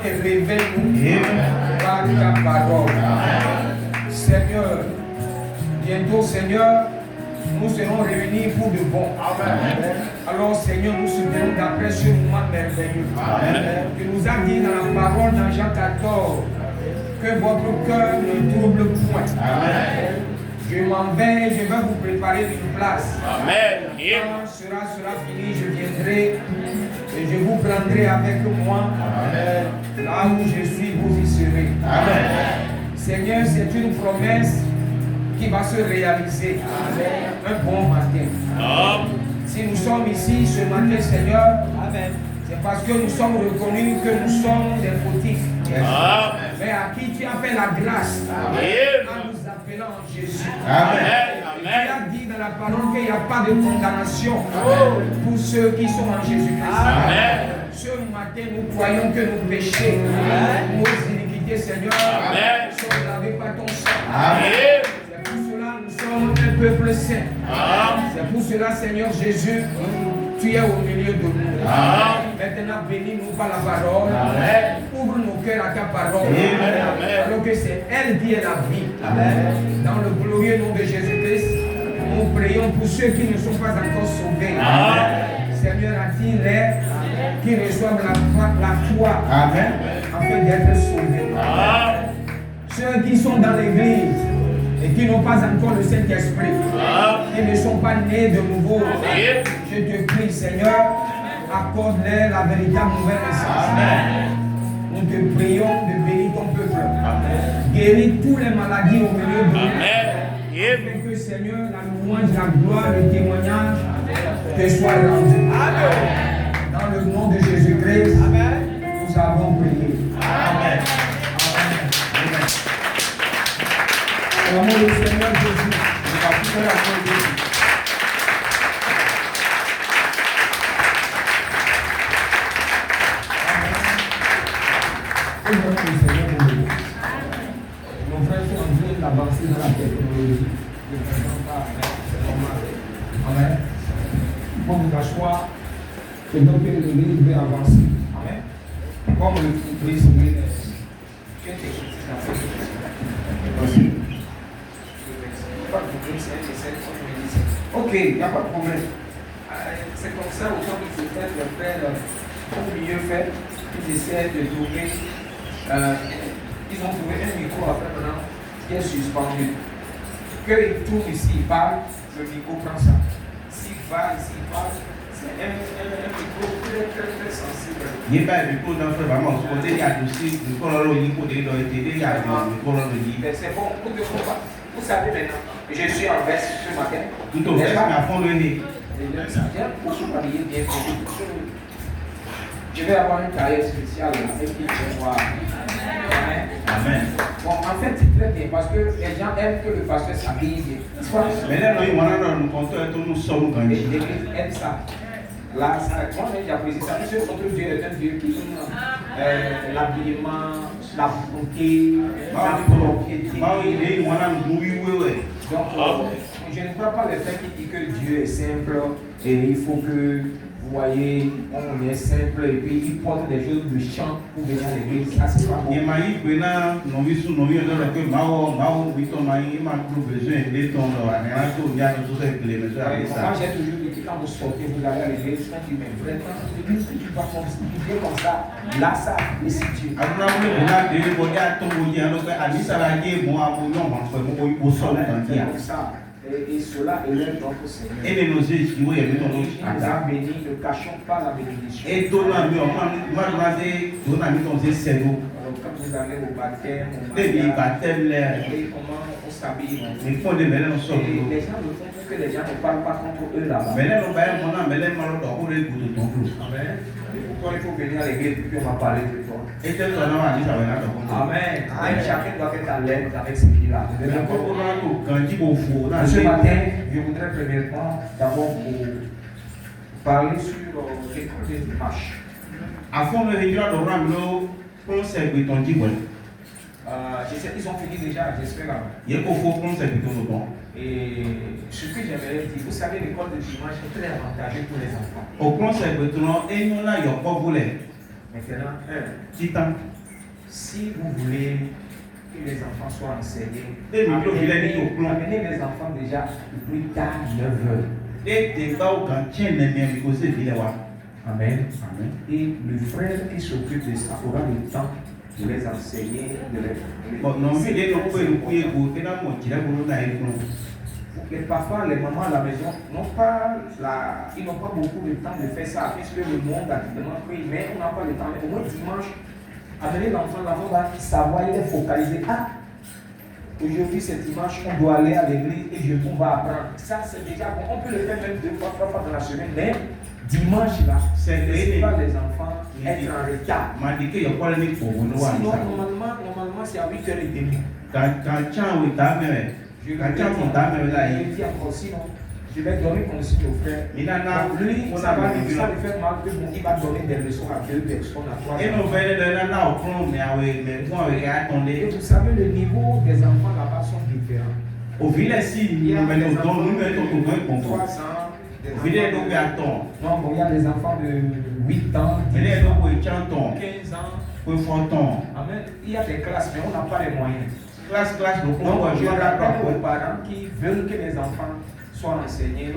Et révèle-nous par ta parole. Seigneur, bientôt, Seigneur, nous serons réunis pour de bon. Alors, Seigneur, nous soutenons d'après ce moment merveilleux. Tu nous as dit dans la parole dans Jean 14 que votre cœur ne trouble point. Je m'en vais, je vais vous préparer une place. Quand sera fini, je viendrai et je vous prendrai avec moi. Là où je suis, vous y serez. Seigneur, c'est une promesse qui va se réaliser. Un bon matin. Si nous sommes ici ce matin, Seigneur, c'est parce que nous sommes reconnus que nous sommes des fautifs. Mais à qui tu as fait la grâce en nous appelant en Jésus. Tu as dit dans la parole qu'il n'y a pas de condamnation pour ceux qui sont en Jésus-Christ. Ce matin, nous croyons que nos péchés, nos iniquités, Seigneur, sont lavés par ton sang. C'est pour cela que nous sommes un peuple saint. C'est pour cela, Seigneur Jésus, tu es au milieu de nous. Maintenant, bénis-nous par la parole. Ouvre nos cœurs à ta parole. Alors que c'est elle qui est la vie. Dans le glorieux nom de Jésus-Christ, nous prions pour ceux qui ne sont pas encore sauvés. Seigneur, attire-les qui reçoivent la foi afin d'être sauvés. Ceux qui sont dans l'église et qui n'ont pas encore le Saint-Esprit, qui ne sont pas nés de nouveau, je te prie, Seigneur, accorde-leur la véritable nouvelle naissance. Nous te prions de bénir ton peuple. Guéris toutes les maladies au milieu de nous. Afin que, Seigneur, la louange, la gloire, le témoignage te soit rendu. Dans le nom de Jésus-Christ, nous avons prié. Amen. Amen. Au nom du Seigneur Jésus, nous allons faire la gloire de Dieu. Nos frères sont en train d'avancer dans la technologie. C'est normal. Amen. Il faut vous asseoir. C'est donc que l'église veut avancer. Amen. Comme le président. Ok, il n'y a pas de problème. C'est comme ça, autant qu'il faut faire, comme mieux faire, ils essaient de trouver. Ils ont trouvé un micro à faire maintenant qui est suspendu. Qu'ils tournent ici, ils parlent, le micro prend ça. S'il va ici, il parle, c'est un micro très sensible. Il n'y a pas de micro dans le vraiment. Il y a aussi le colon au niveau des doigts, il y a le colon au niveau. C'est bon, vous savez maintenant, je suis en veste ce matin. Tout au veste, mais à fond le nez. Je vais avoir une carrière spéciale avec qui je vais voir. Amen. Amen. Bon, en fait, c'est très bien parce que les gens aiment que le pasteur s'habille bien. Mais là, nous comptons tous nous sommes gagnés. L'église aime ça. Là, moi, j'apprécie ça. Parce que notre Dieu est un Dieu qui aime l'habillement, la bonté, la propriété. Donc, je ne crois pas le fait qu'il dit que Dieu est simple et il faut que, vous voyez, on est simple et puis il porte des choses de chant pour venir à l'église. Ça, c'est pas bon. Moi, j'ai toujours dit que quand vous sortez, vous allez à l'église, quand tu mets vraiment, l'église, tu vas comme ça, là, ça, mais c'est Dieu. Comme ça. Et cela élève notre Seigneur. Et nous a bénis, ne cachons pas la bénédiction. Quand vous allez au baptême, comment on s'habille. Les gens ne font que les gens ne parlent pas contre eux là-bas. Amen. Et pourquoi il faut venir à l'église pour qu'on va parler de toi? Amen. Chacun doit être à l'aise avec ce qu'il a. Ce matin, je voudrais premièrement d'abord vous parler sur les images. Je sais qu'ils ont fini déjà, j'espère. Et ce que j'aimerais dire, vous savez, l'école de dimanche est très avantageux pour les enfants. Maintenant, si vous voulez que les enfants soient enseignés, amenez les enfants déjà plus tard 9 h. Amen. Et le frère qui s'occupe de ça aura le temps de les enseigner, de les papas, les mamans à la maison ils n'ont pas beaucoup de temps de faire ça, puisque le monde a tellement pris, mais on n'a pas le temps. Mais au moins dimanche, amener l'enfant va savoir, il est focalisé. Ah, aujourd'hui c'est dimanche, on doit aller à l'église et on va apprendre. Ça c'est déjà bon, on peut le faire même 2 fois, 3 fois dans la semaine, mais dimanche là, c'est pas les enfants être en retard. Sinon, normalement c'est à 8h30. Je dis encore sinon, je vais donner conseil au frère. Lui, ça va lui faire mal, il va donner des leçons à 2 personnes, à 3 personnes. Et vous savez, le niveau des enfants là-bas sont différents. Il y a des enfants de 3 ans. Il y a des enfants de 8 ans, 10 ans, 15 ans. Amen. Il y a des classes, mais on n'a pas les moyens. Donc, je rappelle aux parents qui veulent que les enfants soient enseignés.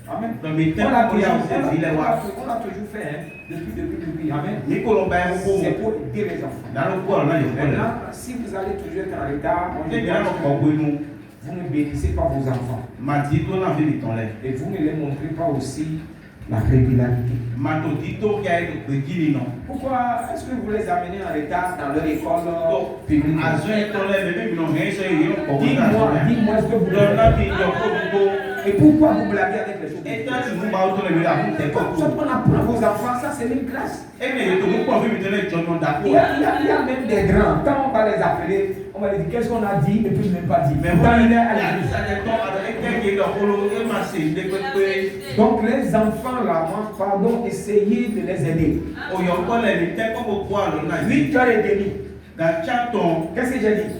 Amen. Dans mes On l'a toujours, temples, il y a aussi on l'a toujours fait, hein, depuis. Amen. ni kolomba ya C'est moko pour aider les enfants. na lo kwa na yo kwa Maintenant, si vous allez toujours être en retard, on te dit, bien ko gwenu vous ne bénissez pas vos enfants. ma di to na vi ton le Et vous ne les montrez pas aussi la régularité. ma to di to ya e pe gini no Pourquoi est-ce que vous les amenez en retard dans leur école publique? azo e to le me no ngai so yo ko Dis-moi ce que vous do na voulez. bi yo ko ko Et pourquoi vous blaguez avec les choses? e ta ti mu ba to le mi la mu te ko Quand on apprend vos enfants, ça c'est une grâce. e me to mu ko vi mi te le jono da ko Il y a même des grands. Quand on va les appeler, on va leur dire qu'est-ce qu'on a dit et puis même pas dit. mais Quand il est à ya l'église. sa te to ada e te ke do ko lo e ma se de pe Donc les enfants là, moi, pardon, essayez de les aider. o yo ko le mi te ko ko kwa lo na 8h30. ga cha ton Qu'est-ce que j'ai dit?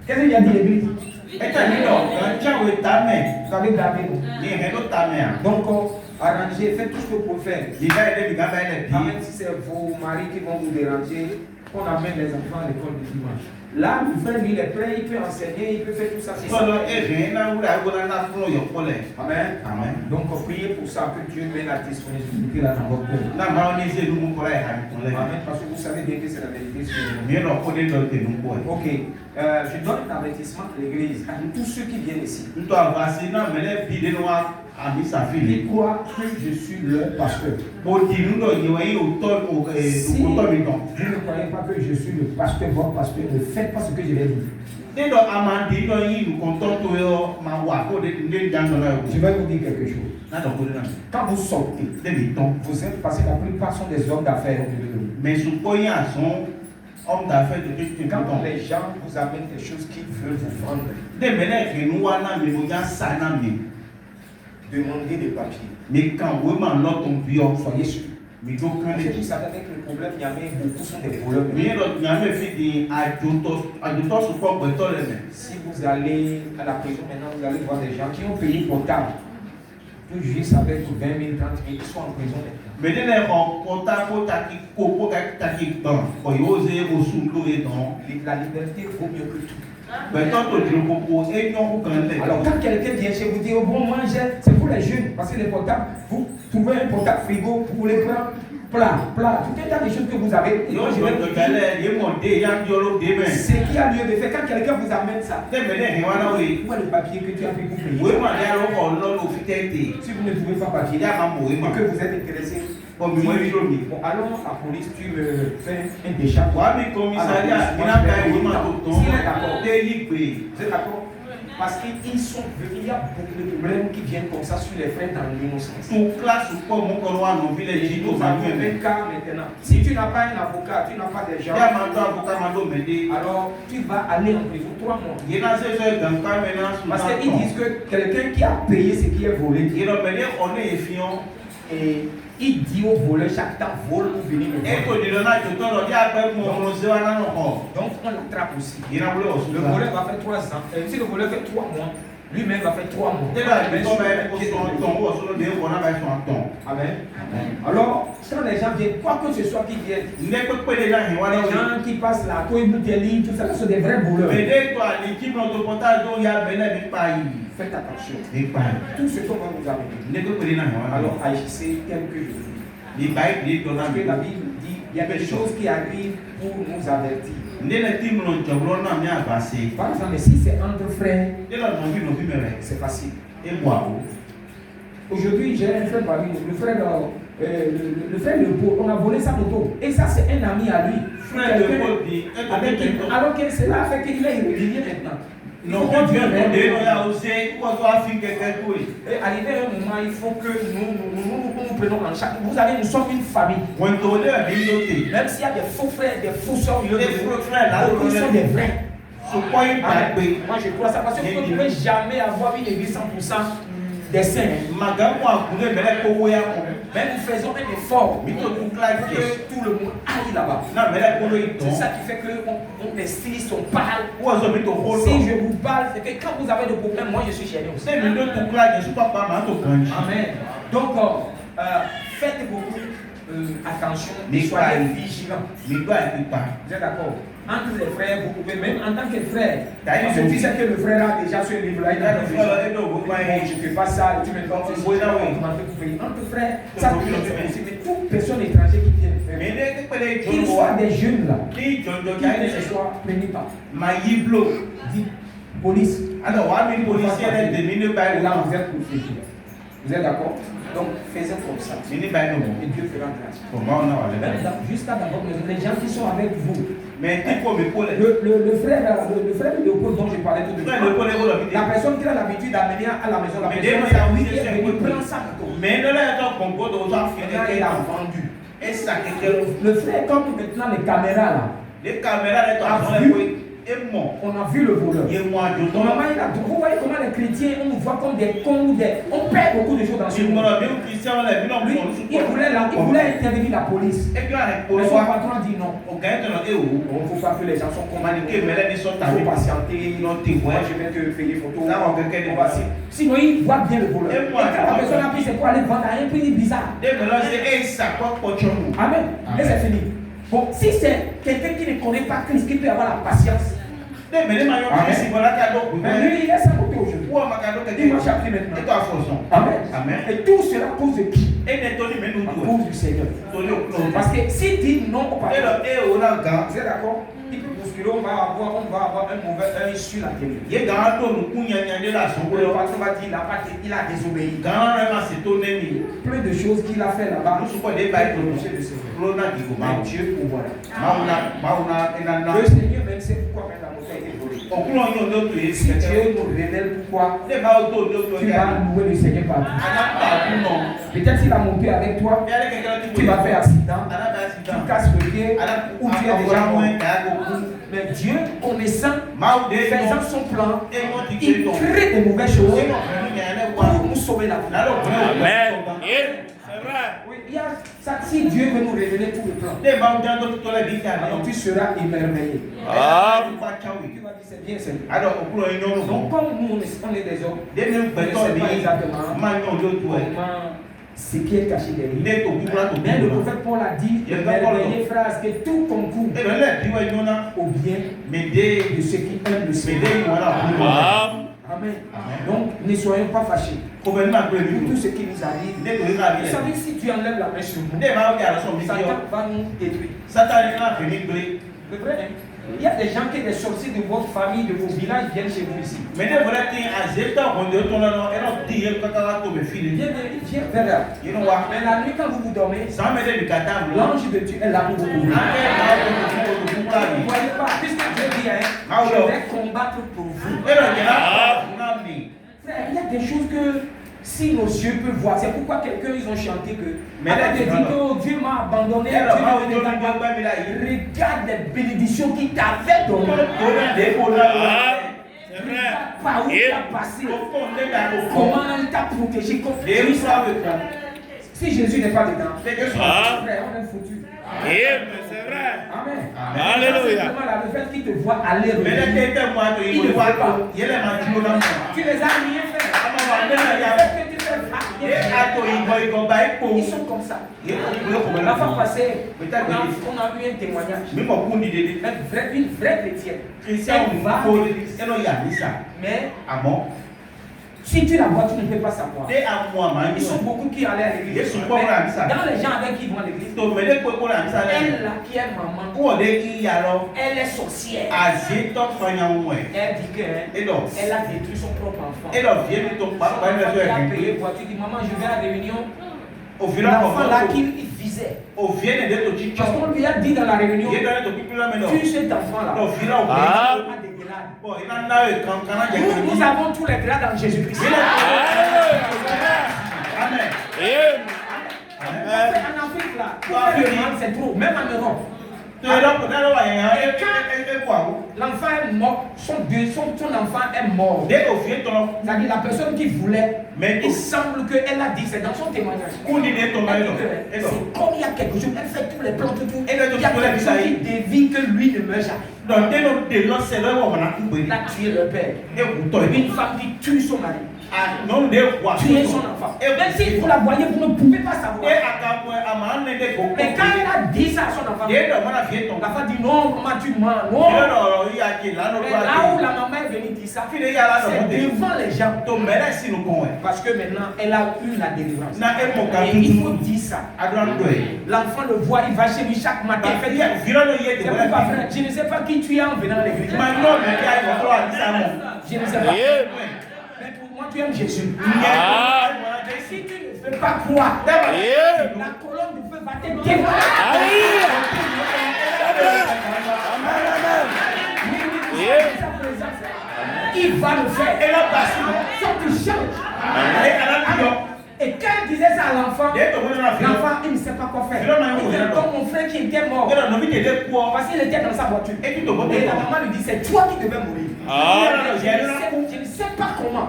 Qu'est-ce que j'ai dit l'église? e ta ni do ga cha we ta me Vous avez gardé. ni he do ta me a Donc, arrangez, faites tout ce que vous pouvez faire. ni ga e de mi ga ba le bi Même si c'est vos maris qui vont vous déranger, on amène les enfants à l'école du dimanche. Là, le frère, il est prêt, il peut enseigner, il peut faire tout ça. C'est ça. solo e re na ura go na flo yo ko le Amen. amen Donc, priez pour ça, que Dieu mette la disponibilité là dans votre cœur. na ma oni se lu mu ko la ha mi ko le Amen. Parce que vous savez bien que c'est la vérité. Ce que je dis. mi ro ko de do te nu ko Ok. Je donne un avertissement à l'église, à tous ceux qui viennent ici. nto avasi na mele bi de no a mi sa Ils fili croient que je suis leur pasteur. o di nu do yi wa yi o to o Si o to mi don vous ne croyez pas que je suis le pasteur, votre pasteur, ne faites pas ce que je vais dire. de do amandi do yi nu ko to to yo ma wa ko de dan do la Je vais vous dire quelque chose. na do ko de na Quand vous sortez, de mi ton vous êtes, parce que la plupart sont des hommes d'affaires au milieu de vous. mais su ko yi ason homme d'affaires de tu Quand ton les gens vous amènent des choses qu'ils veulent vous vendre, de mele ke nu wa na mi mo ja sa na mi demandez des papiers. mi kan we ma lo ton bi o Soyez sûr. mi do kan Parce que le vous savez avec le problème, il y a même beaucoup sont des voleurs. mi ro nya me fi di ajoto su ko gbe to le me Si vous allez à la prison maintenant, vous allez voir des gens qui ont payé potable. Tout juste avec 20 000, 30 000, ils sont en prison maintenant. mais de le ko ta ko ta ki ko ko ta ki ton ko yo ze o su lo e don La liberté vaut mieux que tout. mais tant que tu ko ko e nyon ko kan le Alors quand quelqu'un vient chez vous dire, oh bon, moi c'est pour les jeunes, parce que les portables, vous trouvez un portable frigo, vous voulez prendre plat, tout un tas de choses que vous avez. Et yo moi, je yo vais to vous dire, gale ye mo de ya ndi olo de me ce qui a lieu de faire, quand quelqu'un vous amène ça, de me ne he wana we où est le papier que tu as pris pour payer? we ma ya lo ko lo lo fi tete Si vous ne trouvez pas papier, ya ma mo we et ma que vous êtes intéressé, ko mi mo ri lo mi bon, allons à la police, tu me fais un décharge. wa mi commissariat mi na ka we ma to ton S'il est d'accord. de yi pe Vous êtes d'accord? Parce qu'il y a beaucoup de problèmes qui viennent comme ça sur les frères dans l'innocence. to classe ko mo ko wa no village ji to Nous ma avons me un cas maintenant. Si tu n'as pas un avocat, tu n'as pas des gens, ya ma do avocat ma do me de alors tu vas aller en prison 3 mois. ye na se se dan ka me na su Parce qu'ils disent que quelqu'un qui a payé ce qui est volé, ye no me le on e fion et il dit au voleur chaque temps vole pour venir me e ko vendre. di lo na to to lo ya pe mo mo se wa na no ko Donc on l'attrape aussi. ye na bule o su Le voleur va faire 3 ans. Si le voleur fait 3 mois, lui-même va faire 3 mois. de ba bi to ba ko so ton wo so lo de ko na ba so ton Amen. Alors, quand les gens viennent, quoi que ce soit qui viennent, ne ko pe de na he wa les na gens qui passent là, toi, ils nous délivrent, tout ça, là, sont des vrais voleurs. mais de to ali ki mo to pota do ya be na bi pa yi Faites attention. e pa Tout ce qu'on va vous amener. ne ko pe de na he wa Alors, agissez tel que je vous dis. ni ba bi do na Parce bi que la Bible dit, il y a des choses qui arrivent pour nous avertir. ne le ti mo to bro na mi abase Par exemple, si c'est entre frères, de lo no bi me re c'est facile. e boa o Aujourd'hui, j'ai un frère parmi nous, le frère Leopold, on a volé sa moto. Et ça, c'est un ami à lui. frère de Quelqu'un ko bi avec qui- alors que cela fait qu'il est irrégulier maintenant. Il non faut ko que bi Dieu ko de no l'aide. ya o se ko so afi keke ko yi Et arrivé à un moment, il faut que nous prenons en charge. Vous savez, nous sommes une famille. won to le bi do te Même s'il y a des faux frères, des faux soeurs, il y a des faux frères, là, beaucoup sont des vrais. so ko yi ba pe Moi, je crois ça parce que vous ne pouvez jamais avoir une église 100% des saints. maga mo akure mele ko wo ya ko Mais nous faisons un effort mi to ku pour class que tout le monde aille là-bas. na mele ko lo yi C'est ton ça qui fait qu'on est styliste, on parle. wo so mi to ho lo Si je vous parle, c'est que quand vous avez des problèmes, moi je suis gêné aussi. se mi do ku class je suis papa ma to kan ji Amen. Donc, faites beaucoup attention, Mais soyez pas- vigilants. mi do ai pa Vous êtes d'accord? entre les frères, vous pouvez même en tant que frère. D'ailleurs, Parce que tu sais que le frère a déjà ce livre-là, il a dit, je fais pas ça, tu me donnes ceci, entre frères, ça peut être possible. Mais toute personne étrangère qui vient faire, qu'ils soient des jeunes là, qu'ils ne se soient prévenus pas. Dit police. Alors, Là, vous êtes protégés. Vous êtes d'accord? Donc, faisons comme ça. Et Dieu fera grâce. Jusqu'à dans votre maison, les gens qui sont avec vous. Mais le frère Léopold dont je parlais tout de suite. La personne qui a l'habitude d'amener à la maison, la personne qui est venue prendre ça. Mais il a vendu. Le frère, comme maintenant les caméras là. On a vu le voleur. Vous voyez comment les chrétiens, on nous voit comme des cons, on perd beaucoup de choses dans ce monde. Il voulait intervenir la police. Mais son patron dit non. Il ne faut pas que les gens sont commandés. Il faut patienter. Moi, je vais te payer photo. Sinon, il voit bien le voleur. Et quand la personne a pris, c'est pour aller vendre à un prix bizarre. Amen. Et c'est fini. Bon, si c'est quelqu'un qui ne connaît pas Christ, qui peut avoir la patience. Mais lui, il est sans côté aujourd'hui. Il marche après maintenant. Amen. Et tout cela à cause de qui? À cause du Seigneur. Parce que s'il dit non au patron, vous êtes d'accord? Il peut bousculer, on va avoir un mauvais œil sur la télé. Le patron va dire il a désobéi. Plein de choses qu'il a fait là-bas. Dieu pourvoira. Le Seigneur même sait pourquoi même la moto a été volée. Si Dieu nous révèle pourquoi, tu vas louer le Seigneur partout. Peut-être s'il a monté avec toi, tu vas faire accident, tu casses le pied, ou tu es déjà mort. Mais Dieu, connaissant, faisant son plan, il crée de mauvaises choses pour nous sauver la vie. Amen. C'est vrai. Oui, si Dieu veut nous révéler tout le plan, alors tu seras émerveillé. Tu vas dire c'est bien, Seigneur. Donc comme nous, on est des hommes, on ne sait pas exactement ce qui est caché derrière. Mais le prophète Paul a dit une merveilleuse phrase que tout concourt au bien de ceux qui aiment le Seigneur. Amen. Donc ne soyons pas fâchés pour tout ce qui nous arrive. Vous savez, si tu enlèves la main sur nous, Satan va nous détruire. C'est vrai, hein? Il y a des gens qui sont des sorciers de votre famille, de vos villages, viennent chez vous ici. Viens vers là. Mais la nuit, quand vous vous dormez, l'ange de Dieu est là pour vous. Vous ne voyez pas, puisque Dieu dit, je vais combattre pour vous. Frère, il y a des choses que si nos yeux peuvent voir, c'est pourquoi quelqu'un ils ont chanté que avec des dit que Dieu m'a abandonné, regarde les bénédictions qu'il t'avait données. Par où tu as passé, comment il t'a protégé. Si Jésus n'est pas dedans, frère, on est foutu. C'est vrai. Amen. Alléluia. Le fait qu'il te voit aller, il ne voit pas. Tu les as rien fait. Ils sont comme ça. La fois passée, on a eu un témoignage. Une vraie chrétienne. Mais si tu la vois, tu ne peux pas savoir. Ils sont beaucoup qui allaient à l'église. Dans les gens avec qui vont à l'église, elle là qui est maman, elle est sorcière. Elle dit qu'elle a détruit son propre enfant. Elle a payé pour tu dis maman, je vais à la réunion. L'enfant là qu'il visait. Parce qu'on lui a dit dans la réunion, tue cet enfant là. Nous avons tous les grades en Jésus-Christ. Amen. En Afrique là, c'est trop, même en Europe. L'enfant est mort, son enfant est mort. C'est-à-dire la personne qui voulait, mais il semble qu'elle a dit, c'est dans son témoignage. C'est comme il y a quelque chose, elle fait tous les plans, tout. Il y a quelque chose qui dévie que lui ne meurt jamais. Il a tué le père. Une femme qui tue son mari. Tu es son enfant. Même si vous la voyez, vous ne pouvez pas savoir. Mais quand il a dit ça à son enfant, l'enfant dit non, maman, tu mens. Non. Mais là où la maman est venue dire ça, c'est devant les gens. Parce que maintenant, elle a eu la délivrance. Et il faut dire ça. L'enfant le voit, il va chez lui chaque matin. Il fait c'est pourquoi, frère, je ne sais pas qui tu es en venant à l'église. Je ne sais pas. Mais pour moi, tu aimes Jésus. Mais si tu ne fais pas croire, la colonne de feu va te dévoiler. Il va le faire. Et là, tu changes. Et quand il disait ça à l'enfant, l'enfant, il ne sait pas quoi faire. Il dit comme mon frère qui était mort. Parce qu'il était dans sa voiture. Et la maman lui dit, c'est toi qui devais mourir. Je ne sais pas comment.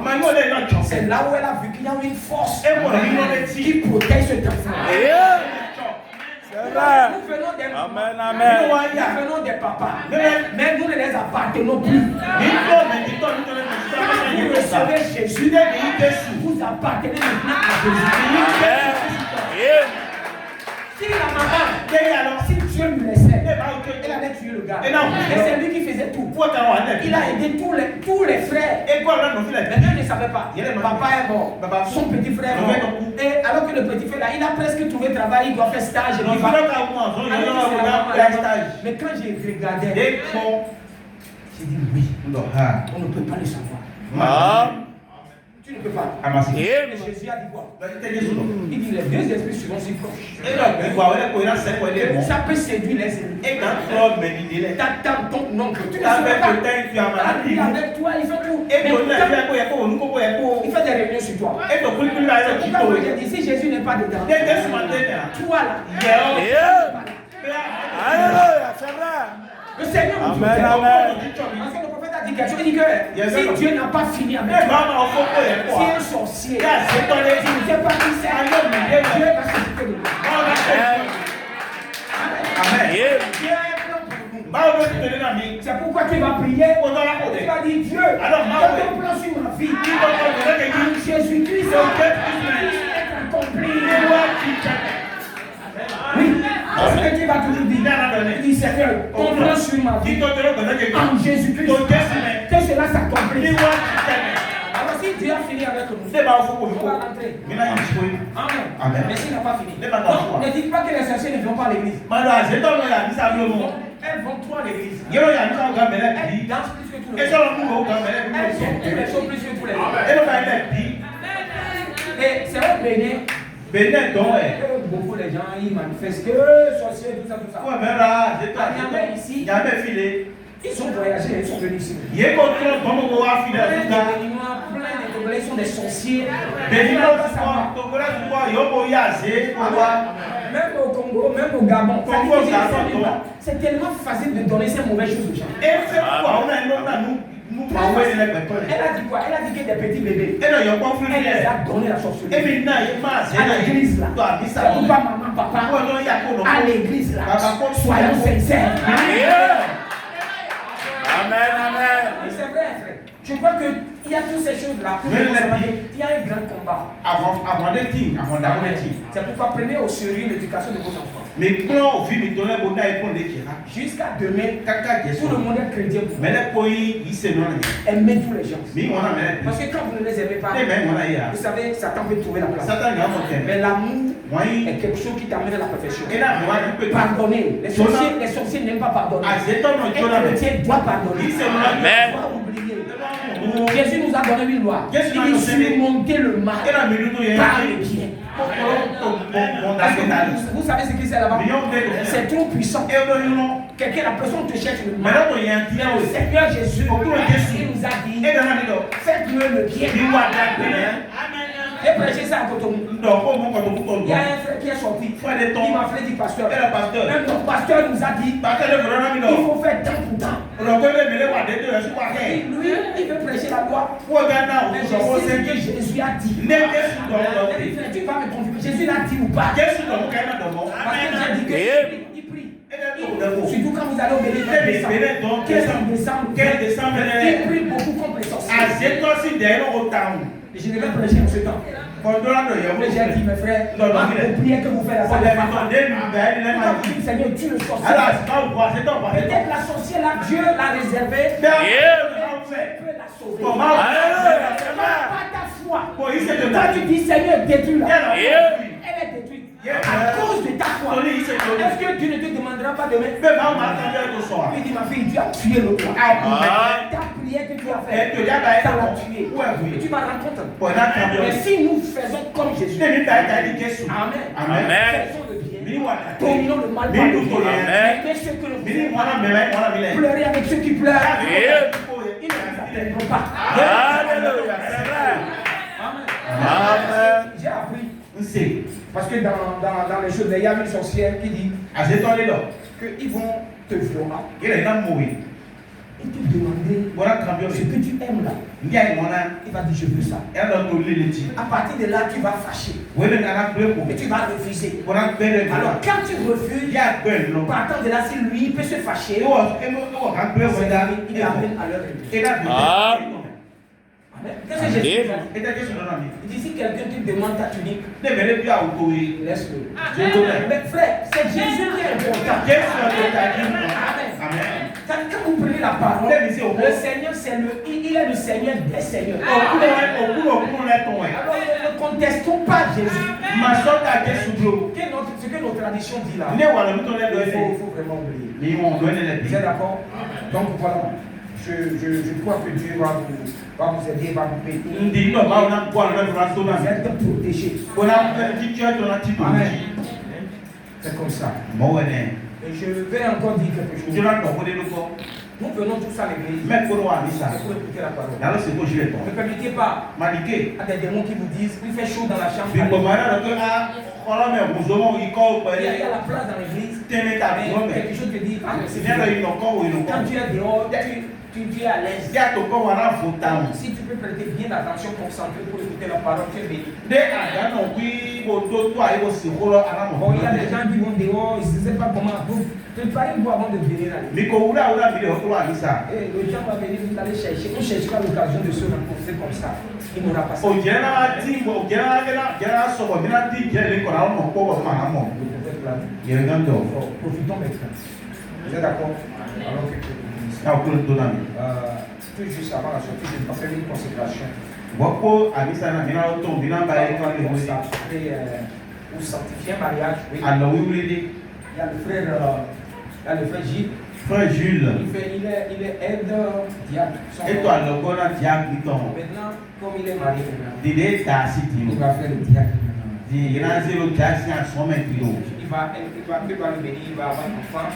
C'est là où elle a vu qu'il y a une force qui protège cet enfant. Nous venons des mamans, nous venons des papas, mais nous ne les appartenons plus. Vous recevez Jésus, vous appartenez maintenant à Jésus. Si la maman, si Dieu lui laissait, elle allait tuer le gars. Et c'est lui qui faisait tout. Il a aidé tous les frères. Mais eux ne savaient pas. Papa est mort. Son petit frère est mort. Et alors que le petit frère là, il a presque trouvé travail, il doit faire stage. Mais quand j'ai regardé, j'ai dit oui. On ne peut pas le savoir. Tu ne peux pas. Et Jésus a dit quoi? Il dit les deux esprits seront si proches. Ça peut séduire les ennemis. T'attends ton oncle. Tu ne sais pas. Il est avec toi, il fait tout. Il fait des réunions sur toi. C'est pourquoi j'ai dit si Jésus n'est pas dedans, toi là. Alléluia, c'est vrai. Le Seigneur nous dit. Parce que le prophète a dit quelque chose. Il dit que si Dieu n'a pas fini avec toi, si un sorcier, tu ne sais pas qui c'est, Dieu va s'occuper de toi. Amen. Dieu a un plan pour nous. C'est pourquoi tu vas prier. Tu vas dire Dieu, donne ton plan sur ma vie. Jésus-Christ est accompli. Oui, parce que tu vas toujours dire, dis Seigneur, ton plan sur ma vie, en Jésus-Christ, que cela s'accomplisse. Alors si Dieu a fini avec nous, on va rentrer. Amen. Mais s'il n'a pas fini, donc ne dites pas que les sorciers ne vont pas à l'église. Elles vont trop à l'église. Elles dansent plus que tous les autres. Elles sont plus que tous les autres. Et c'est un bénin. Beaucoup de gens ils manifestent que sorciers, tout ça. Ici, ils ont voyagé, ils sont venus ici. Ils sont des sorciers. Même au Congo, même au Gabon. C'est tellement facile de donner ces mauvaises choses aux gens. Elle a dit quoi? Elle a dit que des petits bébés. Elle les a donné la sorcellerie. À l'église là. C'est pourquoi maman, papa, à l'église là. Soyons sincères. Amen. C'est vrai, frère. Je crois qu'il y a toutes ces choses-là. Il y a un grand combat. C'est pourquoi prenez au sérieux l'éducation de vos enfants. Jusqu'à demain, tout le monde est chrétien. Aimez tous les gens. Parce que quand vous ne les aimez pas, vous savez, Satan peut trouver la place. Mais l'amour est quelque chose qui t'amène à la perfection. Pardonnez. Les sorciers n'aiment pas pardonner. Un chrétien doit pardonner. Amen. Jésus nous a donné une loi. Il dit surmonter le mal par le bien. Vous savez ce qui c'est là-bas? C'est trop puissant. Quelqu'un, la personne te cherche le mal. Le Seigneur Jésus, il nous a dit, faites-le le bien. Et prêcher ça à Cotonou. Il y a un frère qui est sorti. Il m'a fait dire pasteur. Même notre pasteur nous a dit, il faut faire temps pour temps. Lui, il veut prêcher la loi. Mais je sais ce que Jésus a dit. Tu vas me confirmer. Jésus l'a dit ou pas? Parce que j'ai dit qu'il prie. Surtout quand vous allez au Bénin, 15 décembre, il prie beaucoup contre les sorciers. Et je devais prêcher en ce temps. Mais j'ai dit, mes frères, Non, non, vos prières que vous faites là, ça ne va pas. Quand vous dites, Seigneur, tue le sorcier. Peut-être la sorcière là, Dieu l'a réservée. Dieu peut la sauver. Alléluia. Pas ta foi. Bon, il s'est Toi, tu dis, Seigneur, détruis-la. Yeah. Elle est détruite. À cause de ta foi. Est-ce que Dieu ne te demandera pas demain? Il dit, ma fille, tu as tué le roi. Ta prière que tu as faite, ça l'a tué. Et tu vas rendre compte. Mais si nous faisons comme Jésus, Amen. Faisons le bien, dominons le mal par le bien. Mais ceux que nous faisons, pleurer avec ceux qui pleurent, ils ne nous atteindront pas. Alléluia. C'est vrai. Amen. J'ai appris. Parce que dans les choses, il y a une sorcière qui dit qu'ils vont te violer. Il te demander ce que tu aimes là. Il va dire je veux ça. À partir de là, tu vas fâcher. Et tu vas refuser. Alors quand tu refuses, partant de là, si lui peut se fâcher, il amène à leur réunion. Qu'est-ce que Jésus dit? Il dit si quelqu'un te demande ta tunique, laisse-le. Mais frère, c'est Jésus qui est important. Amen. Quand vous prenez la parole, le Seigneur, il est le Seigneur des Seigneurs. Alors ne contestons pas Jésus. Ce que nos traditions disent là, il faut vraiment oublier. Vous êtes d'accord? Donc voilà. Je crois que Dieu va vous aider, va vous bénir. Vous êtes protégés. Amen. C'est comme ça. Et je vais encore dire quelque chose. Nous venons tous à l'église pour écouter la parole. Ne permettez pas à des démons qui vous disent il fait chaud dans la chambre. Il y a la place dans l'église. Quelque chose te dit quand tu es dehors, tu es à l'aise. Si tu peux prêter bien attention, concentré pour écouter la parole, tu es béni. Bon, il y a des gens qui vont dehors, ils ne savent pas comment. Préparez-vous avant de venir à l'église. Le gens va venir, vous allez chercher. On cherchera l'occasion de se rencontrer comme ça. Il n'aura pas ça. Profitons maintenant. Vous êtes d'accord? Alors que tout juste avant la sortie, je vais faire une consécration. Pour sanctifier un mariage, oui. Il y a le frère Gilles. Frère Jules. Il est aide diable. Maintenant, comme il est marié maintenant, il va faire le diable maintenant. Il va le bénir, il va avoir un enfant.